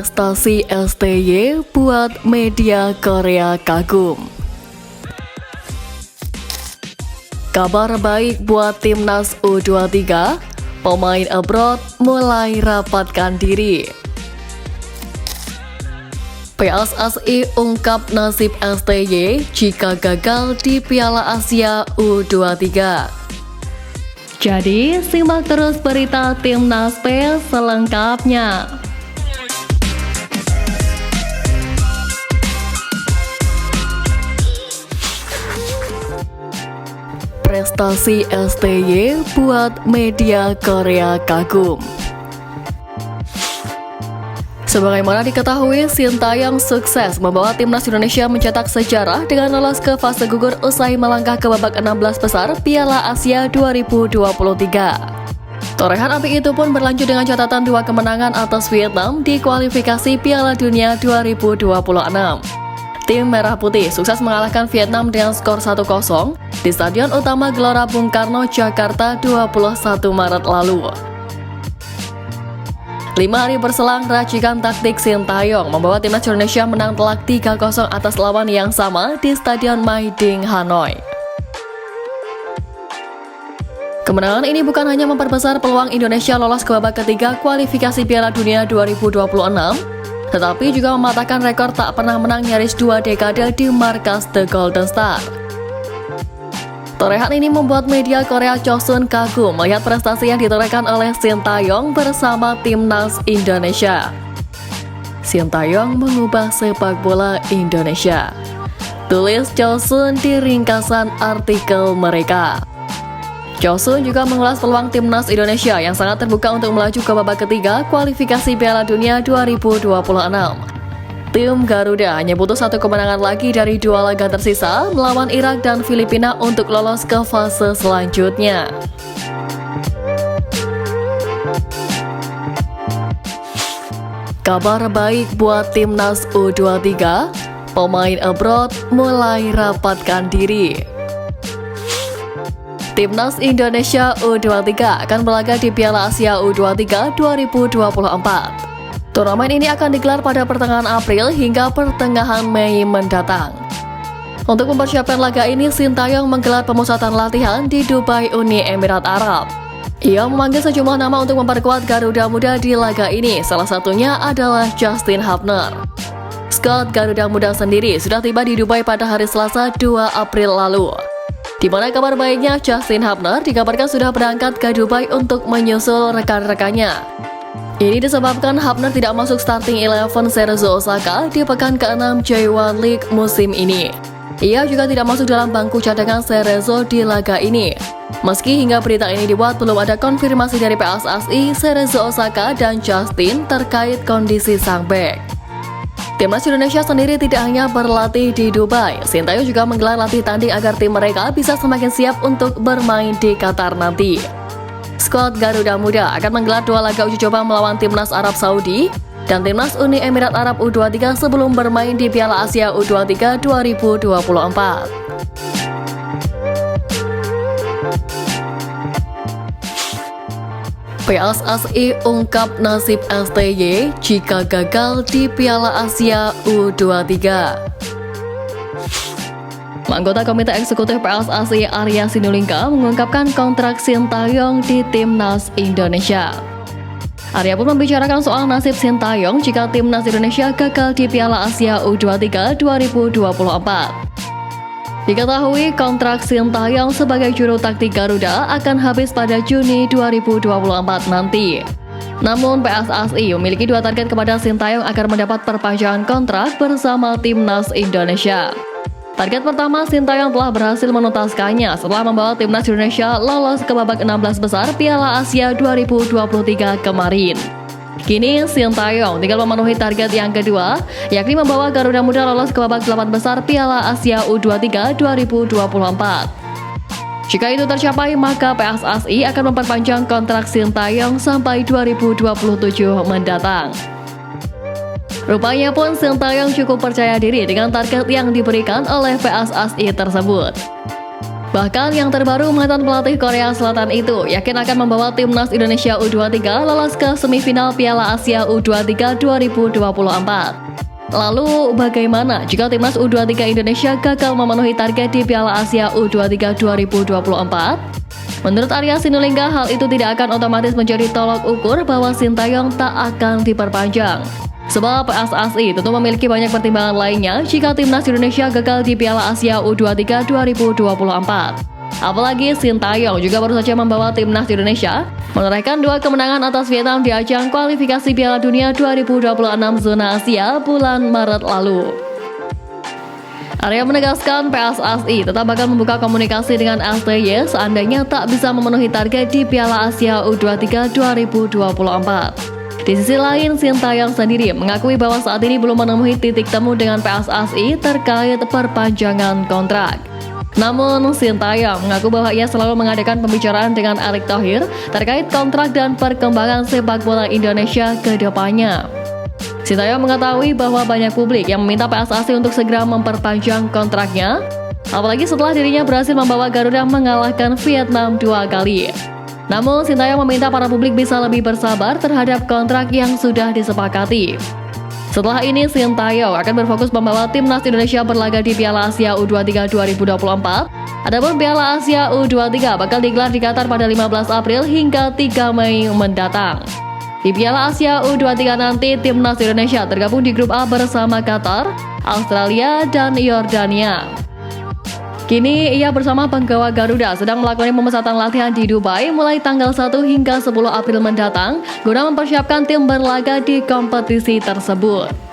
Prestasi STY buat media Korea kagum. Kabar baik buat timnas U23, pemain abroad mulai rapatkan diri. PSSI ungkap nasib STY jika gagal di Piala Asia U23. Jadi, simak terus berita Timnas P selengkapnya. Prestasi STY buat media Korea kagum. Sebagaimana diketahui, Sintayong sukses membawa timnas Indonesia mencetak sejarah dengan lolos ke fase gugur usai melangkah ke babak 16 besar Piala Asia 2023. Torehan apik itu pun berlanjut dengan catatan 2 kemenangan atas Vietnam di kualifikasi Piala Dunia 2026. Tim Merah Putih sukses mengalahkan Vietnam dengan skor 1-0 di Stadion Utama Gelora Bung Karno, Jakarta 21 Maret lalu. 5 hari berselang, racikan taktik Sintayong membawa timnas Indonesia menang telak 3-0 atas lawan yang sama di Stadion Mai Ding, Hanoi. Kemenangan ini bukan hanya memperbesar peluang Indonesia lolos ke babak ketiga kualifikasi Piala Dunia 2026, tetapi juga mematahkan rekor tak pernah menang nyaris 2 dekade di markas The Golden Star. Torehan ini membuat media Korea Chosun kagum melihat prestasi yang ditorehkan oleh Sintayong bersama timnas Indonesia. Sintayong mengubah sepak bola Indonesia, tulis Chosun di ringkasan artikel mereka. Chosun juga mengulas peluang timnas Indonesia yang sangat terbuka untuk melaju ke babak ketiga kualifikasi Piala Dunia 2026. Tim Garuda hanya butuh 1 kemenangan lagi dari 2 laga tersisa melawan Irak dan Filipina untuk lolos ke fase selanjutnya. Kabar baik buat timnas U23, pemain abroad mulai rapatkan diri. Timnas Indonesia U23 akan berlaga di Piala Asia U23 2024. Turnamen ini akan digelar pada pertengahan April hingga pertengahan Mei mendatang. Untuk mempersiapkan laga ini, Sintayong menggelar pemusatan latihan di Dubai, Uni Emirat Arab. Ia memanggil sejumlah nama untuk memperkuat Garuda Muda di laga ini, salah satunya adalah Justin Hubner. Skuad Garuda Muda sendiri sudah tiba di Dubai pada hari Selasa 2 April lalu. Di mana kabar baiknya, Justin Hubner dikabarkan sudah berangkat ke Dubai untuk menyusul rekan-rekannya. Ini disebabkan Hubner tidak masuk starting 11 Cerezo Osaka di pekan ke-6 J1 League musim ini. Ia juga tidak masuk dalam bangku cadangan Cerezo di laga ini. Meski hingga berita ini dibuat, belum ada konfirmasi dari PSSI, Cerezo Osaka, dan Justin terkait kondisi sang bek. Timnas Indonesia sendiri tidak hanya berlatih di Dubai, Sintayong juga menggelar latih tanding agar tim mereka bisa semakin siap untuk bermain di Qatar nanti. Skuad Garuda Muda akan menggelar 2 laga uji coba melawan timnas Arab Saudi dan timnas Uni Emirat Arab U23 sebelum bermain di Piala Asia U23 2024. PSSI ungkap nasib STY jika gagal di Piala Asia U23. Anggota Komite Eksekutif PSSI Arya Sinulinga mengungkapkan kontrak Sintayong di Timnas Indonesia. Arya pun membicarakan soal nasib Sintayong jika Timnas Indonesia gagal di Piala Asia U23 2024. Diketahui kontrak Sintayong sebagai juru taktik Garuda akan habis pada Juni 2024 nanti. Namun PSSI memiliki 2 target kepada Sintayong agar mendapat perpanjangan kontrak bersama Timnas Indonesia. Target pertama, Sintayong telah berhasil menuntaskannya setelah membawa timnas Indonesia lolos ke babak 16 besar Piala Asia 2023 kemarin. Kini Sintayong tinggal memenuhi target yang kedua, yakni membawa Garuda Muda lolos ke babak 8 besar Piala Asia U23 2024. Jika itu tercapai, maka PSSI akan memperpanjang kontrak Sintayong sampai 2027 mendatang. Rupanya pun Sintayong cukup percaya diri dengan target yang diberikan oleh PSSI tersebut. Bahkan yang terbaru, mantan pelatih Korea Selatan itu yakin akan membawa timnas Indonesia U23 lolos ke semifinal Piala Asia U23 2024. Lalu bagaimana jika timnas U23 Indonesia gagal memenuhi target di Piala Asia U23 2024? Menurut Arya Sinulinga, hal itu tidak akan otomatis menjadi tolok ukur bahwa Sintayong tak akan diperpanjang. Sebab PSSI tentu memiliki banyak pertimbangan lainnya jika timnas Indonesia gagal di Piala Asia U23 2024. Apalagi Sintayong juga baru saja membawa timnas Indonesia menorehkan 2 kemenangan atas Vietnam di ajang kualifikasi Piala Dunia 2026 zona Asia bulan Maret lalu. Arya menegaskan PSSI tetap akan membuka komunikasi dengan STY seandainya tak bisa memenuhi target di Piala Asia U23 2024. Di sisi lain, Sintayong sendiri mengakui bahwa saat ini belum menemui titik temu dengan PSSI terkait perpanjangan kontrak. Namun, Sintayong mengaku bahwa ia selalu mengadakan pembicaraan dengan Erick Thohir terkait kontrak dan perkembangan sepak bola Indonesia ke depannya. Sintayong mengetahui bahwa banyak publik yang meminta PSSI untuk segera memperpanjang kontraknya, apalagi setelah dirinya berhasil membawa Garuda mengalahkan Vietnam 2 kali. Namun, Sintayong meminta para publik bisa lebih bersabar terhadap kontrak yang sudah disepakati. Setelah ini, Sintayong akan berfokus membawa timnas Indonesia berlaga di Piala Asia U23 2024. Adapun Piala Asia U23 bakal digelar di Qatar pada 15 April hingga 3 Mei mendatang. Di Piala Asia U23 nanti, timnas Indonesia tergabung di grup A bersama Qatar, Australia, dan Yordania. Kini ia bersama penggawa Garuda sedang melakukan pemusatan latihan di Dubai mulai tanggal 1 hingga 10 April mendatang guna mempersiapkan tim berlaga di kompetisi tersebut.